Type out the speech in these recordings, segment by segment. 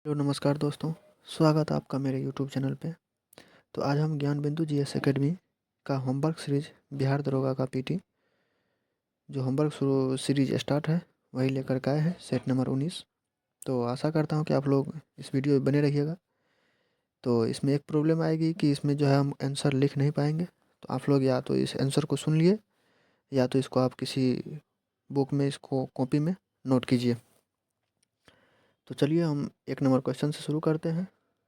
Hello नमस्कार दोस्तों, स्वागत है आपका मेरे यूट्यूब चैनल पे। तो आज हम ज्ञान बिंदु जीएस एकेडमी का होमवर्क सीरीज बिहार दरोगा का पीटी जो होमवर्क सीरीज स्टार्ट है वही लेकर के आए हैं सेट नंबर 19। तो आशा करता हूँ कि आप लोग इस वीडियो में बने रहिएगा। तो इसमें एक प्रॉब्लम आएगी कि इसमें जो है हम आंसर लिख नहीं पाएंगे, तो आप लोग या तो इस आंसर को सुन लिए या तो इसको आप किसी बुक में इसको कॉपी में नोट कीजिए। तो चलिए हम एक नंबर क्वेश्चन से शुरू करते हैं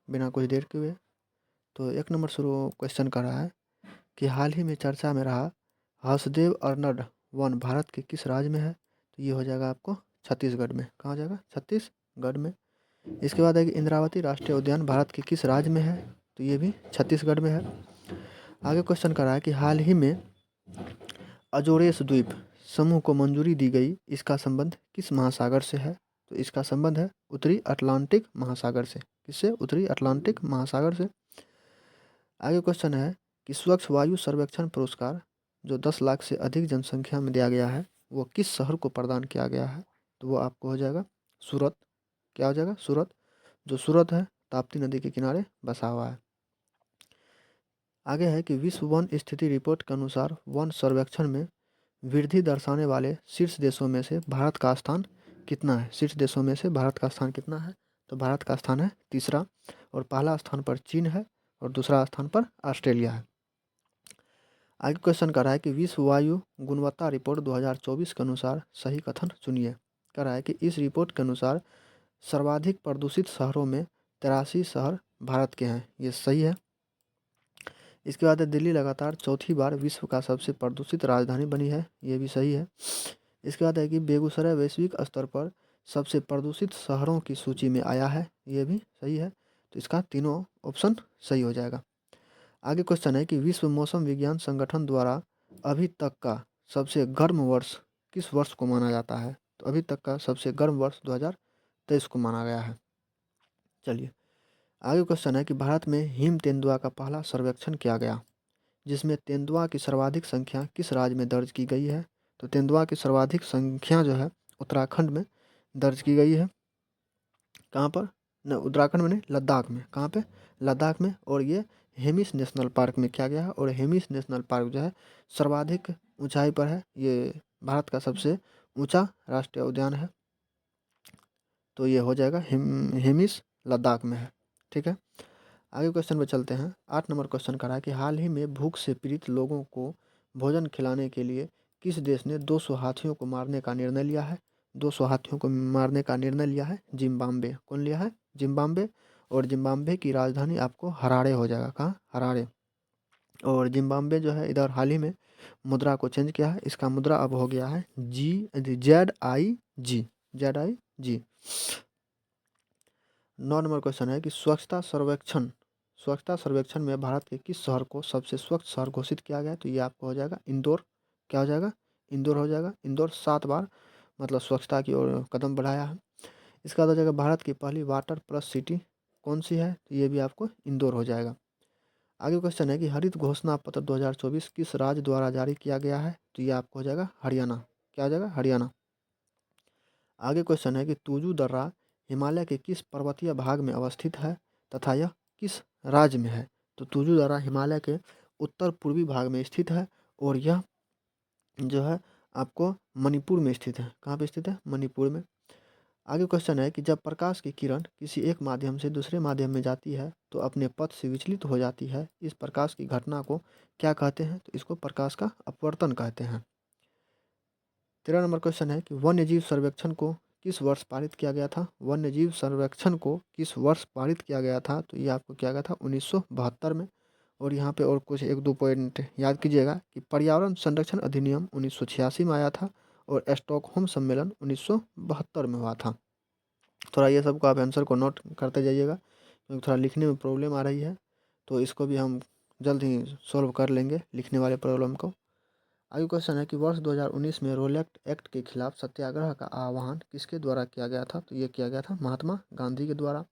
बिना कुछ देर के हुए। तो एक नंबर शुरू क्वेश्चन कर रहा है कि हाल ही में चर्चा में रहा हसदेव अर्नड वन भारत के किस राज्य में है। तो ये हो जाएगा आपको छत्तीसगढ़ में। कहाँ हो जाएगा? छत्तीसगढ़ में। इसके बाद है कि इंद्रावती राष्ट्रीय उद्यान भारत के किस राज्य में है। तो ये भी छत्तीसगढ़ में है। आगे क्वेश्चन कर रहा है कि हाल ही में अजोरेस द्वीप समूह को मंजूरी दी गई, इसका संबंध किस महासागर से है। तो इसका संबंध है उत्तरी अटलांटिक महासागर से। किससे? उत्तरी अटलांटिक महासागर से। आगे क्वेश्चन है कि स्वच्छ वायु सर्वेक्षण पुरस्कार जो 10 लाख से अधिक जनसंख्या में दिया गया है वो किस शहर को प्रदान किया गया है। तो वो आपको हो जाएगा सूरत। क्या हो जाएगा? सूरत। जो सूरत है ताप्ती नदी के किनारे बसा हुआ है। आगे है कि विश्व वन स्थिति रिपोर्ट के अनुसार वन सर्वेक्षण में वृद्धि दर्शाने वाले शीर्ष देशों में से भारत का स्थान कितना है। शीर्ष देशों में से भारत का स्थान कितना है? तो भारत का स्थान है तीसरा, और पहला स्थान पर चीन है और दूसरा स्थान पर ऑस्ट्रेलिया है। आगे क्वेश्चन कर रहा है कि विश्व वायु गुणवत्ता रिपोर्ट 2024 के अनुसार सही कथन चुनिए। कर रहा है कि इस रिपोर्ट के अनुसार सर्वाधिक प्रदूषित शहरों में 83 शहर भारत के हैं। ये सही है। इसके बाद है दिल्ली लगातार चौथी बार विश्व का सबसे प्रदूषित राजधानी बनी है। ये भी सही है। इसके बाद है कि बेगूसराय वैश्विक स्तर पर सबसे प्रदूषित शहरों की सूची में आया है। ये भी सही है। तो इसका तीनों ऑप्शन सही हो जाएगा। आगे क्वेश्चन है कि विश्व मौसम विज्ञान संगठन द्वारा अभी तक का सबसे गर्म वर्ष किस वर्ष को माना जाता है। तो अभी तक का सबसे गर्म वर्ष 2023 को माना गया है। चलिए आगे क्वेश्चन है कि भारत में हिम तेंदुआ का पहला सर्वेक्षण किया गया जिसमें तेंदुआ की सर्वाधिक संख्या किस राज्य में दर्ज की गई है। तो तेंदुआ की सर्वाधिक संख्या जो है उत्तराखंड में दर्ज की गई है। कहाँ पर? न उत्तराखंड में नहीं, लद्दाख में। कहाँ पे? लद्दाख में। और ये हेमिस नेशनल पार्क में किया गया है। और हेमिस नेशनल पार्क जो है सर्वाधिक ऊंचाई पर है। ये भारत का सबसे ऊंचा राष्ट्रीय उद्यान है। तो ये हो जाएगा हेमिस, लद्दाख में है। ठीक है। आगे क्वेश्चन पे चलते हैं। 8 नंबर क्वेश्चन करा है कि हाल ही में भूख से पीड़ित लोगों को भोजन खिलाने के लिए किस देश ने 200 हाथियों को मारने का निर्णय लिया है। 200 हाथियों को मारने का निर्णय लिया है जिम्बाब्वे। कौन लिया है? जिम्बाब्वे। और जिम्बाब्वे की राजधानी आपको हरारे हो जाएगा। कहाँ? हरारे। और जिम्बाब्वे जो है इधर हाल ही में मुद्रा को चेंज किया है। इसका मुद्रा अब हो गया है ZIG। ZIG। 9 नंबर क्वेश्चन है कि स्वच्छता सर्वेक्षण में भारत के किस शहर को सबसे स्वच्छ शहर घोषित किया गया है। तो ये आपको हो जाएगा इंदौर। क्या हो जाएगा? इंदौर हो जाएगा। इंदौर 7 बार मतलब स्वच्छता की ओर कदम बढ़ाया है। इसका बाद हो जाएगा भारत की पहली वाटर प्लस सिटी कौन सी है। तो ये भी आपको इंदौर हो जाएगा। आगे क्वेश्चन है कि हरित घोषणा पत्र 2024 किस राज्य द्वारा जारी किया गया है। तो ये आपको हो जाएगा हरियाणा। क्या हो जाएगा? हरियाणा। आगे क्वेश्चन है कि तुजू दर्रा हिमालय के किस पर्वतीय भाग में अवस्थित है तथा यह किस राज्य में है। तो तुजू दर्रा हिमालय के उत्तर पूर्वी भाग में स्थित है और यह जो है आपको मणिपुर में स्थित है। कहाँ पे स्थित है? मणिपुर में। आगे क्वेश्चन है कि जब प्रकाश की किरण किसी एक माध्यम से दूसरे माध्यम में जाती है तो अपने पथ से विचलित हो जाती है। इस प्रकाश की घटना को क्या कहते हैं। तो इसको प्रकाश का अपवर्तन कहते हैं। 13 नंबर क्वेश्चन है कि वन्यजीव सर्वेक्षण को किस वर्ष पारित किया गया था। वन्यजीव सर्वेक्षण को किस वर्ष पारित किया गया था। तो ये आपको किया गया था 1972 में। और यहाँ पे और कुछ एक दो पॉइंट याद कीजिएगा कि पर्यावरण संरक्षण अधिनियम 1986 में आया था और स्टॉकहोम सम्मेलन 1972 में हुआ था। थोड़ा ये सब को आप आंसर को नोट करते जाइएगा क्योंकि थोड़ा लिखने में प्रॉब्लम आ रही है, तो इसको भी हम जल्द ही सॉल्व कर लेंगे लिखने वाले प्रॉब्लम को। आगे क्वेश्चन है कि वर्ष 2019 में रोलेक्ट एक्ट के खिलाफ सत्याग्रह का आह्वान किसके द्वारा किया गया था। तो ये किया गया था महात्मा गांधी के द्वारा।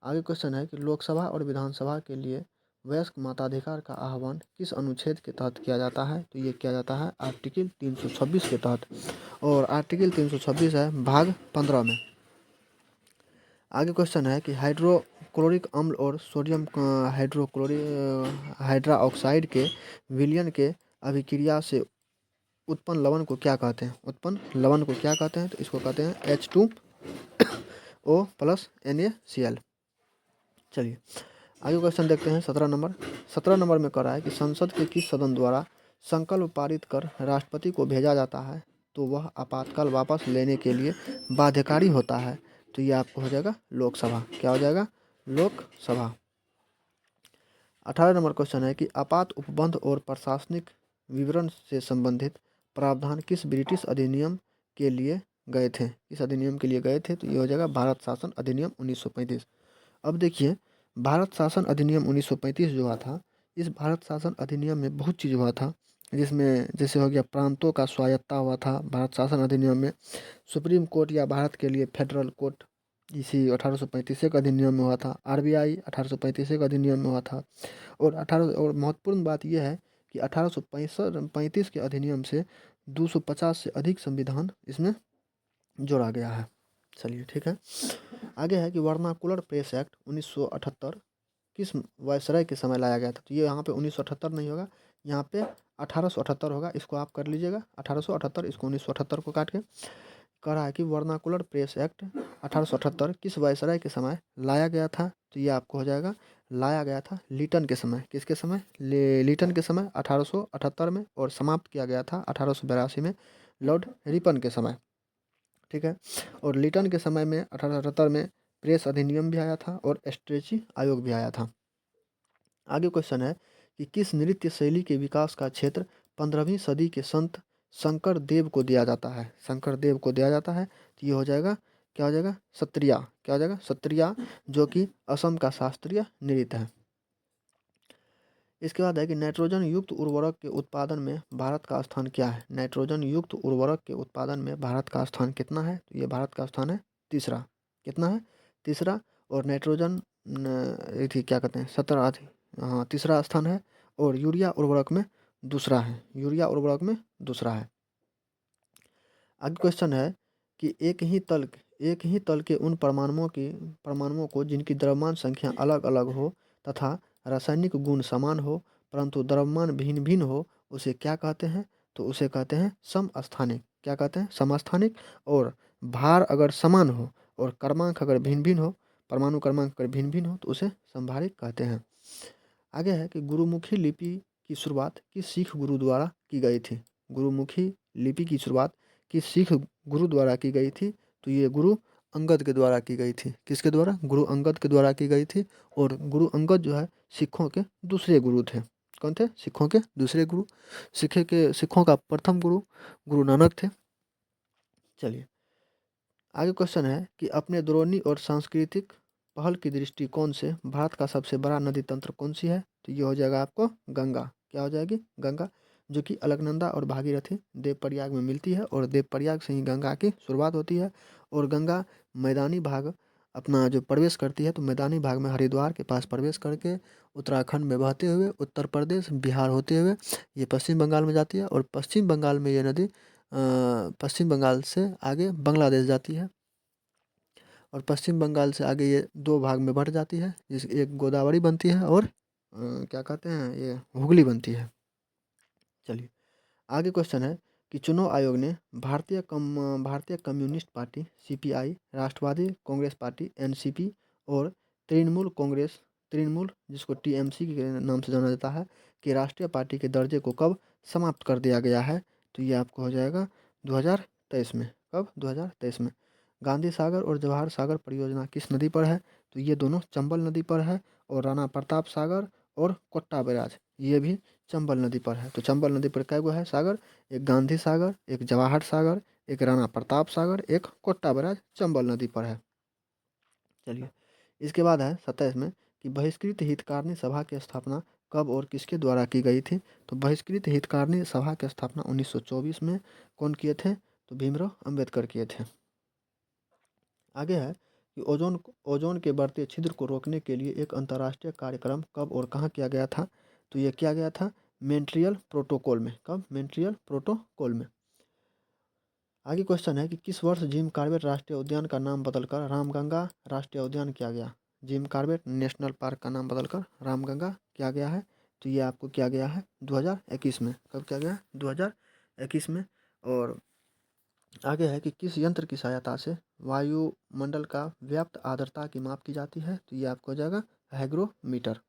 आगे क्वेश्चन है कि लोकसभा और विधानसभा के लिए वयस्क मताधिकार का आह्वान किस अनुच्छेद के तहत किया जाता है। तो ये किया जाता है आर्टिकल 326 के तहत। और आर्टिकल 326 है भाग 15 में। आगे क्वेश्चन है कि हाइड्रोक्लोरिक अम्ल और सोडियम हाइड्रा ऑक्साइड के विलयन के अभिक्रिया से उत्पन्न लवण को क्या कहते हैं? उत्पन्न लवण को क्या कहते हैं? तो इसको कहते हैं H2O प्लस NaCl। चलिए आगे क्वेश्चन देखते हैं 17 नंबर में कह रहा है कि संसद के किस सदन द्वारा संकल्प पारित कर राष्ट्रपति को भेजा जाता है तो वह आपातकाल वापस लेने के लिए बाध्यकारी होता है? तो ये आपको हो जाएगा लोकसभा। क्या हो जाएगा? लोकसभा। 18 नंबर क्वेश्चन है कि आपात उपबंध और प्रशासनिक विवरण से संबंधित प्रावधान किस ब्रिटिश अधिनियम के लिए गए थे? किस अधिनियम के लिए गए थे? तो ये हो जाएगा भारत शासन अधिनियम 1935। अब देखिए, भारत शासन अधिनियम 1935 जो हुआ था, इस भारत शासन अधिनियम में बहुत चीज़ हुआ था, जिसमें जैसे हो गया प्रांतों का स्वायत्ता हुआ था भारत शासन अधिनियम में। सुप्रीम कोर्ट या भारत के लिए फेडरल कोर्ट इसी 1835 के अधिनियम में हुआ था। RBI 1835 के अधिनियम में हुआ था। और महत्वपूर्ण बात यह है कि 1835 के अधिनियम से 250 से अधिक संविधान इसमें जोड़ा गया है। चलिए ठीक है। आगे है कि वर्नाकुलर प्रेस एक्ट 1978 किस वायसराय के समय लाया गया था? तो ये यहाँ पे 1978 नहीं होगा, यहाँ पे 1878 होगा। इसको आप कर लीजिएगा 1878, इसको 1978 को काट के। कह रहा है कि वर्नाकुलर प्रेस एक्ट 1878 किस वायसराय के समय लाया गया था? तो ये आपको हो जाएगा लाया गया था लीटन के समय। किसके समय? लीटन के समय 1878 में, और समाप्त किया गया था 1882 में लॉर्ड रिपन के समय। ठीक है। और लीटन के समय में 1878 में प्रेस अधिनियम भी आया था और स्ट्रेची आयोग भी आया था। आगे क्वेश्चन है कि किस नृत्य शैली के विकास का क्षेत्र 15वीं सदी के संत शंकर देव को दिया जाता है? शंकर देव को दिया जाता है। तो ये हो जाएगा, क्या हो जाएगा? सत्रिया। क्या हो जाएगा? सत्रिया, जो कि असम का शास्त्रीय नृत्य है। इसके बाद है कि नाइट्रोजन युक्त उर्वरक के उत्पादन में भारत का स्थान क्या है? नाइट्रोजन युक्त उर्वरक के उत्पादन में भारत का स्थान कितना है? तो ये भारत का स्थान है तीसरा। कितना है? तीसरा। और नाइट्रोजन थी क्या कहते हैं 17, हाँ तीसरा स्थान है। और यूरिया उर्वरक में दूसरा है। यूरिया उर्वरक में दूसरा है। आगे क्वेश्चन है कि एक ही तल के उन परमाणुओं को जिनकी द्रव्यमान संख्या अलग अलग हो तथा रासायनिक गुण समान हो परंतु द्रव्यमान भिन्न भिन्न हो, उसे क्या कहते हैं? तो उसे कहते हैं समस्थानिक। क्या कहते हैं? समस्थानिक। और भार अगर समान हो और क्रमांक अगर भिन्न भिन्न हो, परमाणु क्रमांक अगर भिन्न भिन्न हो, तो उसे संभारिक कहते हैं। आगे है कि गुरुमुखी लिपि की शुरुआत किस सिख गुरु द्वारा की गई थी? गुरुमुखी लिपि की शुरुआत किस सिख गुरु द्वारा की गई थी? तो ये गुरु अंगद के द्वारा की गई थी। किसके द्वारा? गुरु अंगद के द्वारा की गई थी। और गुरु अंगद जो है सिखों के दूसरे गुरु थे। कौन थे? सिखों के दूसरे गुरु। सिखों का प्रथम गुरु गुरु नानक थे। चलिए आगे क्वेश्चन है कि अपने द्रोणी और सांस्कृतिक पहल की दृष्टिकोण से भारत का सबसे बड़ा नदी तंत्र कौन सी है? तो ये हो जाएगा आपको गंगा। क्या हो जाएगी? गंगा, जो कि अलकनंदा और भागीरथी देवप्रयाग में मिलती है और देवप्रयाग से ही गंगा की शुरुआत होती है। और गंगा मैदानी भाग अपना जो प्रवेश करती है, तो मैदानी भाग में हरिद्वार के पास प्रवेश करके उत्तराखंड में बहते हुए उत्तर प्रदेश बिहार होते हुए ये पश्चिम बंगाल में जाती है। और पश्चिम बंगाल में ये नदी पश्चिम बंगाल से आगे बांग्लादेश जाती है। और पश्चिम बंगाल से आगे ये दो भाग में बढ़ जाती है, जिस एक गोदावरी बनती है और क्या कहते हैं ये हुगली बनती है। चलिए आगे क्वेश्चन है कि चुनाव आयोग ने भारतीय कम्युनिस्ट पार्टी CPI, राष्ट्रवादी कांग्रेस पार्टी NCP और तृणमूल जिसको TMC के नाम से जाना जाता है कि राष्ट्रीय पार्टी के दर्जे को कब समाप्त कर दिया गया है? तो ये आपको हो जाएगा 2023 में। कब? 2023 में। गांधी सागर और जवाहर सागर परियोजना किस नदी पर है? तो ये दोनों चंबल नदी पर है। और राणा प्रताप सागर और कोट्टा बैराज ये भी चंबल नदी पर है। तो चंबल नदी पर कै गो है सागर? एक गांधी सागर, एक जवाहर सागर, एक राणा प्रताप सागर, एक कोट्टा बैराज चंबल नदी पर है। चलिए इसके बाद है 27 में कि बहिष्कृत हितकारिणी सभा की स्थापना कब और किसके द्वारा की गई थी? तो बहिष्कृत हितकारिणी सभा की स्थापना 1924 में कौन किए थे? तो भीमराव अंबेडकर किए थे। आगे है कि ओजोन के बढ़ते छिद्र को रोकने के लिए एक अंतर्राष्ट्रीय कार्यक्रम कब और कहाँ किया गया था? तो ये किया गया था मॉन्ट्रियल प्रोटोकॉल में। कब? मॉन्ट्रियल प्रोटोकॉल में। आगे क्वेश्चन है कि किस वर्ष जिम कॉर्बेट राष्ट्रीय उद्यान का नाम बदलकर रामगंगा राष्ट्रीय उद्यान किया गया। जिम कॉर्बेट नेशनल पार्क का नाम बदलकर रामगंगा किया गया है, तो ये आपको किया गया है 2021 में। कब किया गया है? 2021 में। और आगे है कि किस यंत्र की सहायता से वायुमंडल का व्याप्त आर्द्रता की माप की जाती है, तो ये आपको हो जाएगा हाइग्रोमीटर।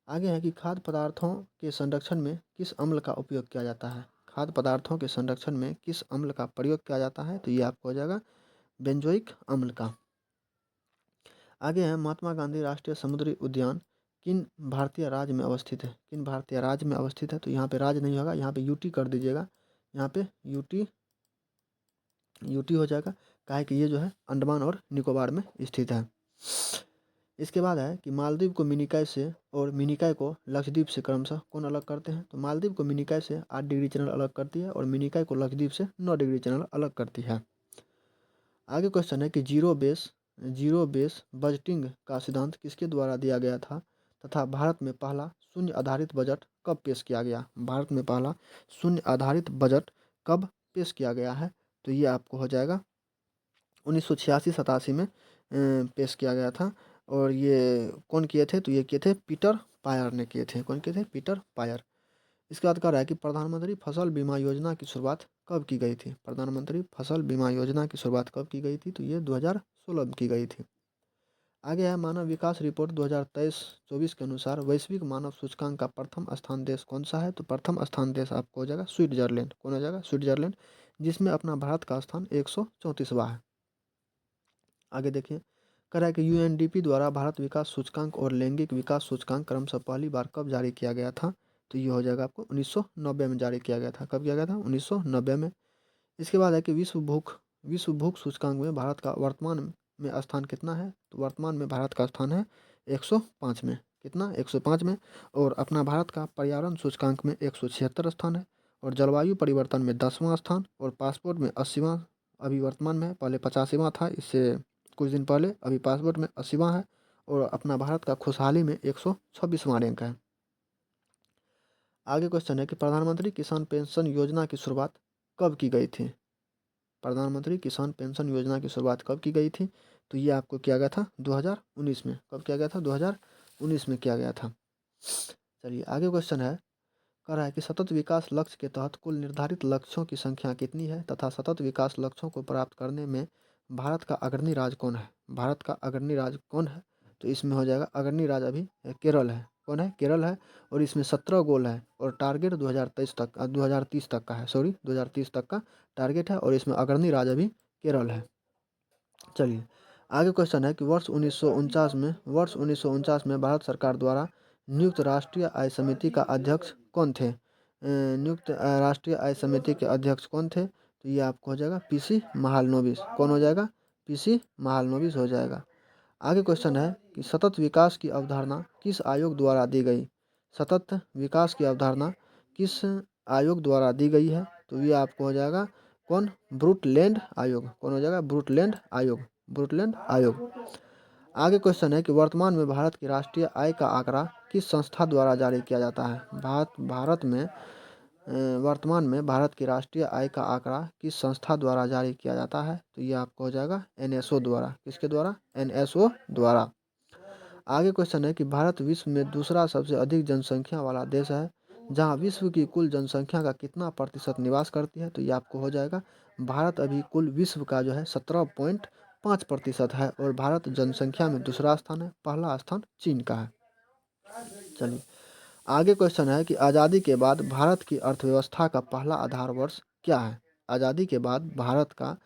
आगे है कि खाद्य पदार्थों के संरक्षण में किस अम्ल का उपयोग किया जाता है। खाद्य पदार्थों के संरक्षण में किस अम्ल का प्रयोग किया जाता है, तो ये आपको हो जाएगा बेंजोइक अम्ल का। आगे है महात्मा गांधी राष्ट्रीय समुद्री उद्यान किन भारतीय राज्य में अवस्थित है। किन भारतीय राज्य में अवस्थित है, तो यहाँ पे राज्य नहीं होगा, यहाँ पे यूटी कर दीजिएगा। यहाँ पे यूटी यूटी हो जाएगा, काहे कि ये जो है अंडमान और निकोबार में स्थित है। इसके बाद है कि मालदीव को मिनिकॉय से और मिनिकॉय को लक्षद्वीप से क्रमशः कौन अलग करते हैं। तो मालदीव को मिनिकॉय से 8 डिग्री चैनल अलग करती है और मिनिकॉय को लक्षद्वीप से 9 डिग्री चैनल अलग करती है। आगे क्वेश्चन है कि जीरो बेस बजटिंग का सिद्धांत किसके द्वारा दिया गया था तथा भारत में पहला शून्य आधारित बजट कब पेश किया गया। भारत में पहला शून्य आधारित बजट कब पेश किया गया है, तो ये आपको हो जाएगा 1986-87 में पेश किया गया था। और ये कौन किए थे, तो ये किए थे पीटर पायर ने किए थे। कौन किए थे? पीटर पायर। इसके बाद कह रहा है कि प्रधानमंत्री फसल बीमा योजना की शुरुआत कब की गई थी। प्रधानमंत्री फसल बीमा योजना की शुरुआत कब की गई थी, तो ये 2016 में की गई थी। आगे है मानव विकास रिपोर्ट 2023-24 के अनुसार वैश्विक मानव सूचकांक का प्रथम स्थान देश कौन सा है। तो प्रथम स्थान देश आपको हो जाएगा स्विट्जरलैंड। कौन हो जाएगा? स्विट्जरलैंड, जिसमें अपना भारत का स्थान 134वां है। आगे देखिए, कह रहा है कि यूएनडीपी द्वारा भारत विकास सूचकांक और लैंगिक विकास सूचकांक क्रमशः पहली बार कब जारी किया गया था, तो ये हो जाएगा आपको 1990 में जारी किया गया था। कब किया गया था? 1990 में। इसके बाद है कि विश्व भूख सूचकांक में भारत का वर्तमान में स्थान कितना है। तो वर्तमान में भारत का स्थान है 105 में। कितना? 105 में। और अपना भारत का पर्यावरण सूचकांक में 176 स्थान है। और जलवायु परिवर्तन में 10वां स्थान। और पासपोर्ट में 80वां अभी वर्तमान में है, पहले 85वां था इससे कुछ दिन पहले, अभी पासपोर्ट में 80वां है। और अपना भारत का खुशहाली में 126वां रैंक है। आगे क्वेश्चन है कि प्रधानमंत्री किसान पेंशन योजना की शुरुआत कब की गई थी। प्रधानमंत्री किसान पेंशन योजना की शुरुआत कब की गई थी, तो ये आपको किया गया था 2019 में। कब किया गया था? 2019 में किया गया था। चलिए आगे क्वेश्चन है, कह रहा है कि सतत विकास लक्ष्य के तहत कुल निर्धारित लक्ष्यों की संख्या कितनी है तथा सतत विकास लक्ष्यों को प्राप्त करने में भारत का अग्रणी राज्य कौन है। भारत का अग्रणी राज्य कौन है, तो इसमें हो जाएगा अग्रणी राज्य अभी केरल है। कौन है? केरल है। और इसमें 17 गोल है और टारगेट 2030 तक का है। सॉरी, 2030 तक का टारगेट है और इसमें अग्रणी राज्य अभी केरल है। चलिए आगे क्वेश्चन है कि वर्ष 1949 में भारत सरकार द्वारा नियुक्त राष्ट्रीय आय समिति का अध्यक्ष कौन थे। नियुक्त राष्ट्रीय आय समिति के अध्यक्ष कौन थे, तो ये आपको हो जाएगा पीसी महालनोबिस। कौन हो जाएगा? पीसी महालनोबिस हो जाएगा। आगे क्वेश्चन है कि सतत विकास की अवधारणा किस आयोग द्वारा दी गई। सतत विकास की अवधारणा किस आयोग द्वारा दी गई है, तो ये आपको हो जाएगा कौन? ब्रूटलैंड आयोग। कौन हो जाएगा? ब्रूटलैंड आयोग। ब्रूटलैंड आयोग। आगे क्वेश्चन है कि वर्तमान में भारत की राष्ट्रीय आय का आंकड़ा किस संस्था द्वारा जारी किया जाता है। भारत में वर्तमान में भारत की राष्ट्रीय आय का आंकड़ा किस संस्था द्वारा जारी किया जाता है, तो ये आपको हो जाएगा एनएसओ द्वारा। किसके द्वारा? एनएसओ द्वारा। आगे क्वेश्चन है कि भारत विश्व में दूसरा सबसे अधिक जनसंख्या वाला देश है, जहां विश्व की कुल जनसंख्या का कितना प्रतिशत निवास करती है, तो ये आपको हो जाएगा भारत अभी कुल विश्व का जो है 17.5% है और भारत जनसंख्या में दूसरा स्थान है, पहला स्थान चीन का है। चलिए आगे क्वेश्चन है कि आज़ादी के बाद भारत की अर्थव्यवस्था का पहला आधार वर्ष क्या है। आज़ादी के बाद भारत का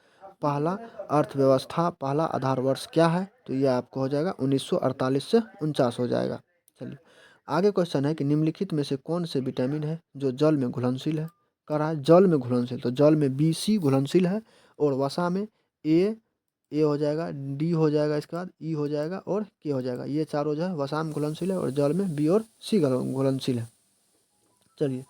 पहला आधार वर्ष क्या है, तो ये आपको हो जाएगा 1948 से 49 हो जाएगा। चलिए आगे क्वेश्चन है कि निम्नलिखित में से कौन से विटामिन है जो जल में घुलनशील है। कह रहा है जल में घुलनशील, तो जल में BC घुलनशील है और वसा में ए हो जाएगा, डी हो जाएगा, इसके बाद ई हो जाएगा और के हो जाएगा। ये चारों जो है वसा में घुलनशील है और जल में बी और सी घुलनशील है। चलिए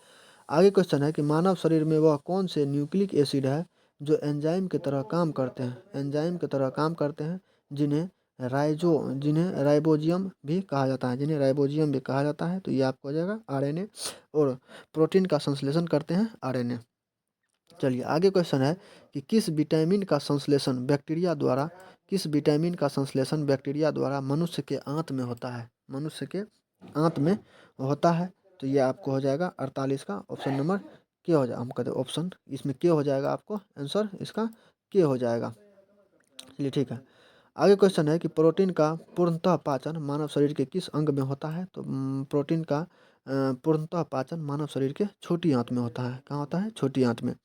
आगे क्वेश्चन है कि मानव शरीर में वह कौन से न्यूक्लिक एसिड है जो एंजाइम की तरह काम करते हैं। एंजाइम की तरह काम करते हैं, जिन्हें राइबोजियम भी कहा जाता है। तो ये आपको हो जाएगा RNA। और प्रोटीन का संश्लेषण करते हैं RNA। चलिए आगे क्वेश्चन है कि किस विटामिन का संश्लेषण बैक्टीरिया द्वारा मनुष्य के आंत में होता है, मनुष्य के आंत में होता है। तो ये आपको हो जाएगा 48 का ऑप्शन नंबर के हो जाएगा। हम कहते हैं ऑप्शन इसमें के हो जाएगा, आपको आंसर इसका के हो जाएगा। चलिए ठीक है। आगे क्वेश्चन है कि प्रोटीन का पूर्णतः पाचन मानव शरीर के किस अंग में होता है। तो प्रोटीन का पूर्णतः पाचन मानव शरीर के छोटी आंत में होता है। कहाँ होता है? छोटी आंत में।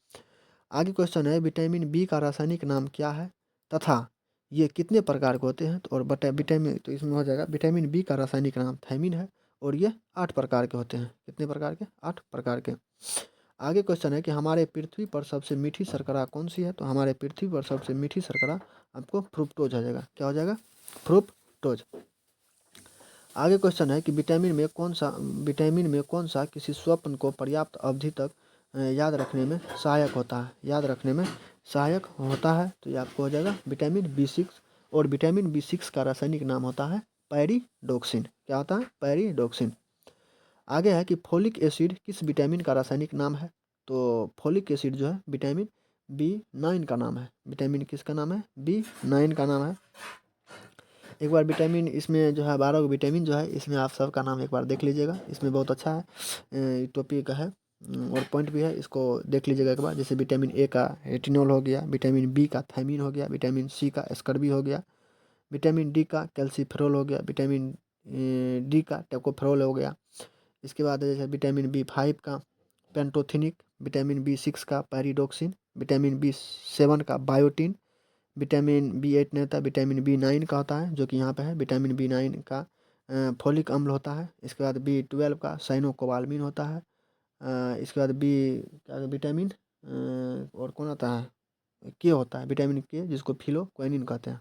आगे क्वेश्चन है विटामिन बी का रासायनिक नाम क्या है तथा ये कितने प्रकार के होते हैं। तो और विटामिन, तो इसमें हो जाएगा विटामिन बी का रासायनिक नाम थायमिन है और ये 8 प्रकार के होते हैं। कितने प्रकार के? 8 प्रकार के। आगे क्वेश्चन है कि हमारे पृथ्वी पर सबसे मीठी शर्करा कौन सी है। तो हमारे पृथ्वी पर सबसे मीठी शर्करा आपको फ्रुक्टोज हो जाएगा। क्या हो जाएगा? फ्रुक्टोज। आगे क्वेश्चन है कि विटामिन में कौन सा किसी स्वप्न को पर्याप्त अवधि तक याद रखने में सहायक होता है। तो ये आपको हो जाएगा विटामिन बी6। और विटामिन बी6 का रासायनिक नाम होता है पैरिडोक्सिन। क्या होता है? पैरिडोक्सिन। आगे है कि फोलिक एसिड किस विटामिन का रासायनिक नाम है। तो फोलिक एसिड जो है विटामिन बी9 का नाम है। विटामिन किसका नाम है? बी9 का नाम है। एक बार विटामिन इसमें जो है 12 विटामिन जो है इसमें आप सबका नाम एक बार देख लीजिएगा। इसमें बहुत अच्छा है टॉपिक है और पॉइंट भी है, इसको देख लीजिएगा एक बार। जैसे विटामिन ए का रेटिनॉल हो गया, विटामिन बी का थायमिन हो गया, विटामिन सी का एस्कर्बी हो गया, विटामिन डी का कैल्सीफेरॉल हो गया, विटामिन डी का टोकोफेरॉल हो गया। इसके बाद जैसे विटामिन बी5 का पेंटोथेनिक, विटामिन बी6 का पैरिडोक्सिन, विटामिन बी7 का बायोटिन, विटामिन बी8 नहीं होता, विटामिन बी9 का होता है जो कि यहाँ पे है। विटामिन बी9 का फोलिक अम्ल होता है। इसके बाद बी12 का साइनोकोबाल्मिन होता है। इसके बाद विटामिन और कौन होता है? के होता है, विटामिन के, जिसको फिलोक्विनिन कहते हैं।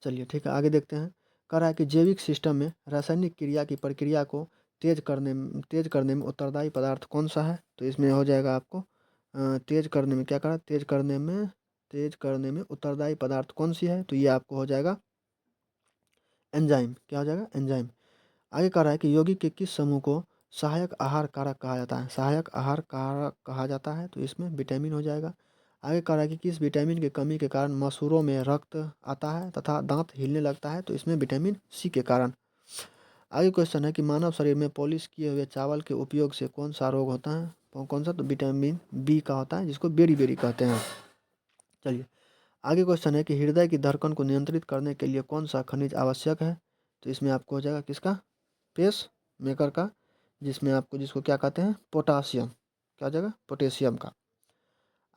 चलिए ठीक है, आगे देखते हैं। कह रहा है कि जैविक सिस्टम में रासायनिक क्रिया की प्रक्रिया को तेज करने में उत्तरदायी पदार्थ कौन सा है। तो इसमें हो जाएगा आपको तेज करने में क्या करा? तेज करने में उत्तरदायी पदार्थ कौन सी है। तो ये आपको हो जाएगा एंजाइम। क्या हो जाएगा? एंजाइम। आगे कह रहा है कि यौगिक के किस समूह को सहायक आहार कारक कहा जाता है। सहायक आहार कारक कहा जाता है। तो इसमें विटामिन हो जाएगा। आगे कह रहा है कि किस विटामिन की कमी के कारण मसूड़ों में रक्त आता है तथा दांत हिलने लगता है। तो इसमें विटामिन सी के कारण। आगे क्वेश्चन है कि मानव शरीर में पॉलिश किए हुए चावल के उपयोग से कौन सा रोग होता है। कौन सा? तो विटामिन बी का होता है, जिसको बेरी बेरी कहते हैं। चलिए आगे क्वेश्चन है कि हृदय की धड़कन को नियंत्रित करने के लिए कौन सा खनिज आवश्यक है। तो इसमें आपको हो जाएगा किसका? पेस मेकर का, जिसको क्या कहते हैं? पोटासियम। क्या हो जाएगा? पोटेशियम का।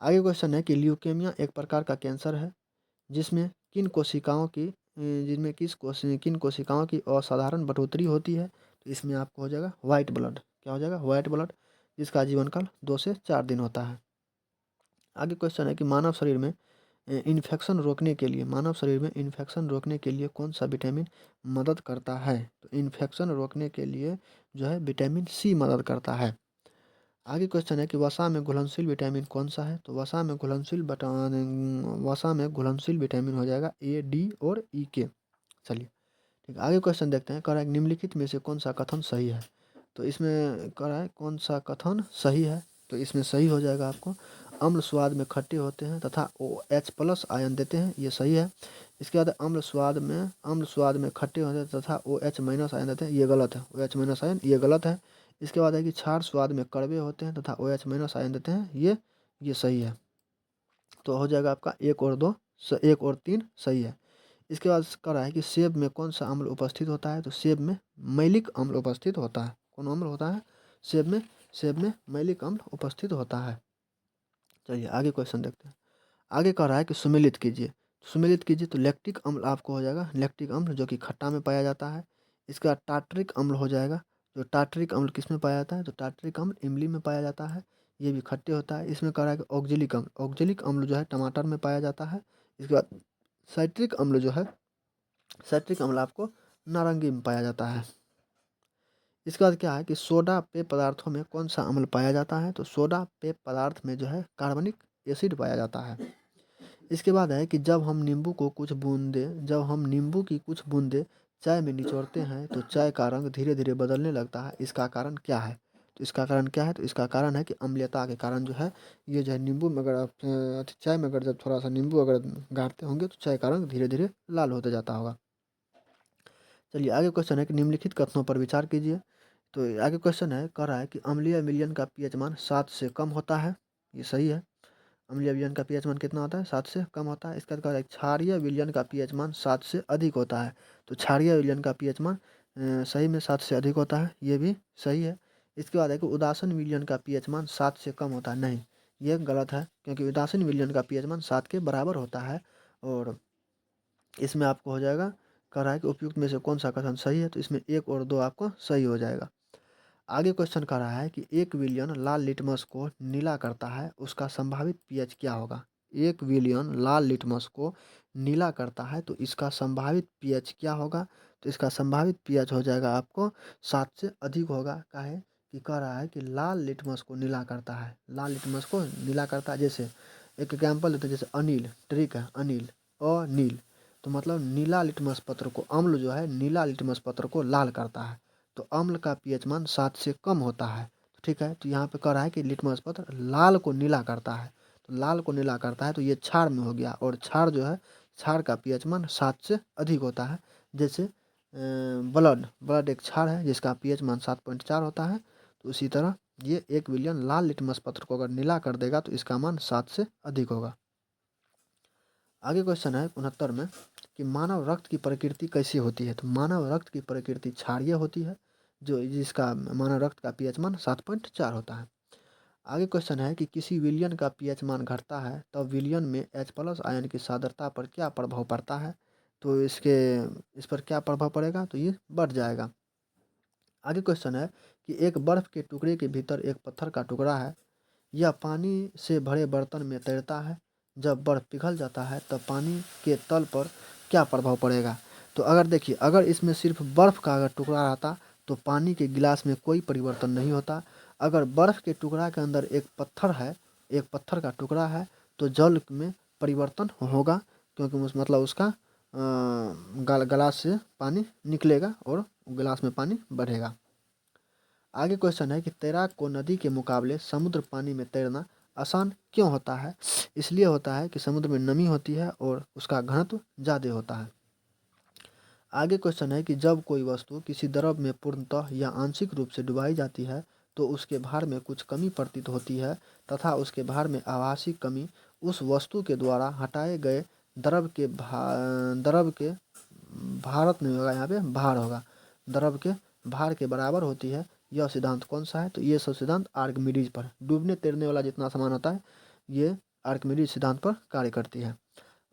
आगे क्वेश्चन है कि ल्यूकेमिया एक प्रकार का कैंसर है जिसमें किन कोशिकाओं की किन कोशिकाओं की असाधारण बढ़ोतरी होती है। तो इसमें आपको हो जाएगा व्हाइट ब्लड। क्या हो जाएगा? व्हाइट ब्लड, जिसका जीवन काल 2 से 4 दिन होता है। आगे क्वेश्चन है कि मानव शरीर में इन्फेक्शन रोकने के लिए कौन सा विटामिन मदद करता है। तो इन्फेक्शन रोकने के लिए जो है विटामिन सी मदद करता है। आगे क्वेश्चन है कि वसा में घुलनशील विटामिन कौन सा है। तो वसा में घुलनशील विटामिन हो जाएगा ए, डी और ई के। चलिए ठीक है, आगे क्वेश्चन देखते हैं। कह रहा है निम्नलिखित में से कौन सा कथन सही है। तो इसमें कह रहा है कौन सा कथन सही है। तो इसमें सही हो जाएगा आपको अम्ल स्वाद में खट्टे होते हैं तथा OH+ आयन देते हैं। ये सही है। इसके बाद अम्ल स्वाद में खट्टे होते हैं तथा OH- आयन देते हैं। ये गलत है। OH- आयन ये गलत है। इसके बाद है कि क्षार स्वाद में कड़वे होते हैं तथा OH- आयन देते हैं। ये सही है। तो हो जाएगा आपका 1 और 2 1 और 3 सही है। इसके बाद कह रहा है कि सेब में कौन सा अम्ल उपस्थित होता है। तो सेब में मैलिक अम्ल उपस्थित होता है। कौन अम्ल होता है? सेब में मैलिक अम्ल उपस्थित होता है। चलिए आगे क्वेश्चन देखते हैं। आगे कह रहा है कि सुमेलित कीजिए। तो लैक्टिक अम्ल आपको हो जाएगा लैक्टिक अम्ल, जो कि खट्टा में पाया जाता है। इसका टार्टरिक अम्ल हो जाएगा। जो टार्टरिक अम्ल किस में पाया जाता है। तो टार्टरिक अम्ल इमली में पाया जाता है। ये भी खट्टे होता है। इसमें कह रहा है कि ऑक्जेलिक अम्ल जो है टमाटर में पाया जाता है। इसके बाद साइट्रिक अम्ल आपको नारंगी में पाया जाता है। इसके बाद क्या है कि सोडा पेय पदार्थों में कौन सा अम्ल पाया जाता है। तो सोडा पेय पदार्थ में जो है कार्बनिक एसिड पाया जाता है। इसके बाद है कि जब हम नींबू की कुछ बूंदे चाय में निचोड़ते हैं तो चाय का रंग धीरे धीरे बदलने लगता है। इसका कारण क्या है। तो इसका कारण क्या है? तो इसका कारण है कि अम्लीयता के कारण जो है ये जो है नींबू में अगर आप चाय में अगर जब थोड़ा सा नींबू अगर गाड़ते होंगे तो चाय का रंग धीरे धीरे लाल होता जाता होगा। चलिए आगे क्वेश्चन है कि निम्नलिखित कथनों पर विचार कीजिए। तो आगे क्वेश्चन है, कह रहा है कि अम्लीय विलयन का पीएच मान 7 से कम होता है। ये सही है। अम्लीय विलयन का पीएच मान कितना होता है? 7 से कम होता है। इसका मतलब क्षारीय विलयन का पीएच मान 7 से अधिक होता है। तो क्षारीय विलयन का पीएच मान सही में 7 से अधिक होता है, ये भी सही है। इसके बाद है कि उदासीन विलयन का पीएच मान 7 से कम होता है। नहीं, ये गलत है, क्योंकि उदासीन विलयन का पीएच मान 7 के बराबर होता है। और इसमें आपको हो जाएगा, कह रहा है कि उपयुक्त में से कौन सा कथन सही है? तो इसमें 1 और 2 आपको सही हो जाएगा। आगे क्वेश्चन कर रहा है कि एक विलियन लाल लिटमस को नीला करता है, उसका संभावित पीएच क्या होगा? 1 विलियन लाल लिटमस को नीला करता है तो इसका संभावित पीएच क्या होगा? तो इसका संभावित पीएच हो जाएगा आपको 7 से अधिक होगा। काहे कि कह रहा है कि लाल लिटमस को नीला करता है, लाल लिटमस को नीला करता है। जैसे एक एग्जाम्पल लेते हैं, जैसे अनिल, ट्रिक है अनिल और नील, तो मतलब नीला लिटमस पत्र को, अम्ल जो है नीला लिटमस पत्र को लाल करता है, तो अम्ल का पीएच मान 7 से कम होता है। ठीक है, तो यहाँ पे कह रहा है कि लिटमस पत्र लाल को नीला करता है, तो लाल को नीला करता है तो ये क्षार में हो गया, और क्षार जो है क्षार का पीएच मान 7 से अधिक होता है। जैसे ब्लड, ब्लड एक क्षार है जिसका पीएच मान 7.4 होता है। तो उसी तरह ये 1 विलियन लाल लिटमस पत्र को अगर नीला कर देगा तो इसका मान 7 से अधिक होगा। आगे क्वेश्चन है 69 में कि मानव रक्त की प्रकृति कैसी होती है? तो मानव रक्त की प्रकृति क्षारीय होती है, जो जिसका मानव रक्त का पीएच मान 7.4 होता है। आगे क्वेश्चन है कि किसी विलयन का पीएच मान घटता है तब विलयन में H+ आयन की सांद्रता पर क्या प्रभाव पड़ता है? तो इस पर क्या प्रभाव पड़ेगा? तो ये बढ़ जाएगा। आगे क्वेश्चन है कि एक बर्फ के टुकड़े के भीतर एक पत्थर का टुकड़ा है, यह पानी से भरे बर्तन में तैरता है। जब बर्फ पिघल जाता है तब पानी के तल पर क्या प्रभाव पड़ेगा? तो अगर देखिए, अगर इसमें सिर्फ बर्फ का अगर टुकड़ा रहता तो पानी के गिलास में कोई परिवर्तन नहीं होता। अगर बर्फ के टुकड़ा के अंदर एक पत्थर है, एक पत्थर का टुकड़ा है, तो जल में परिवर्तन होगा, क्योंकि मतलब उसका गिलास से पानी निकलेगा और गिलास में पानी बढ़ेगा। आगे क्वेश्चन है कि तैराक को नदी के मुकाबले समुद्र पानी में तैरना आसान क्यों होता है? इसलिए होता है कि समुद्र में नमी होती है और उसका घनत्व ज़्यादा होता है। आगे क्वेश्चन है कि जब कोई वस्तु किसी द्रव में पूर्णतः या आंशिक रूप से डुबाई जाती है तो उसके भार में कुछ कमी प्रतीत होती है, तथा उसके भार में आभासी कमी उस वस्तु के द्वारा हटाए गए द्रव के भारत नहीं होगा, यहाँ पे भार होगा, द्रव के भार के बराबर होती है। यह सिद्धांत कौन सा है? तो ये सब सिद्धांत आर्किमिडीज पर, डूबने तैरने वाला जितना सामान होता है ये आर्किमिडीज सिद्धांत पर कार्य करती है।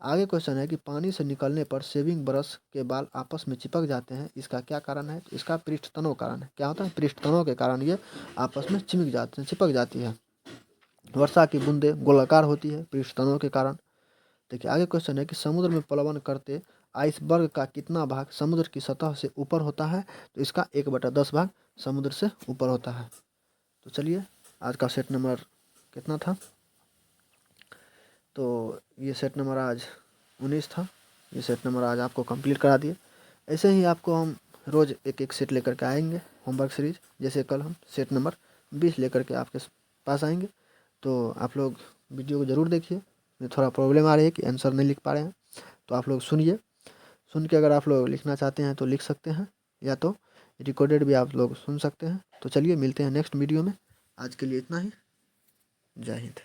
आगे क्वेश्चन है कि पानी से निकलने पर शेविंग ब्रश के बाल आपस में चिपक जाते हैं, इसका क्या कारण है? तो इसका पृष्ठतनों कारण है। क्या होता है? पृष्ठतनों के कारण ये आपस में चिपक जाती है। वर्षा की बूंदें गोलाकार होती है पृष्ठतनों के कारण। देखिए आगे क्वेश्चन है कि समुद्र में प्लवन करते आइसबर्ग का कितना भाग समुद्र की सतह से ऊपर होता है? तो इसका 1/10 भाग समुद्र से ऊपर होता है। तो चलिए, आज का सेट नंबर कितना था? तो ये सेट नंबर आज 19 था। ये सेट नंबर आज आपको कंप्लीट करा दिए। ऐसे ही आपको हम रोज़ एक एक सेट लेकर के आएंगे होमवर्क सीरीज। जैसे कल हम सेट नंबर 20 लेकर के आपके पास आएंगे, तो आप लोग वीडियो को ज़रूर देखिए। थोड़ा प्रॉब्लम आ रही है कि आंसर नहीं लिख पा रहे हैं, तो आप लोग सुनिए। सुन के अगर आप लोग लिखना चाहते हैं तो लिख सकते हैं, या तो रिकॉर्डेड भी आप लोग सुन सकते हैं। तो चलिए मिलते हैं नेक्स्ट वीडियो में। आज के लिए इतना ही। जय हिंद।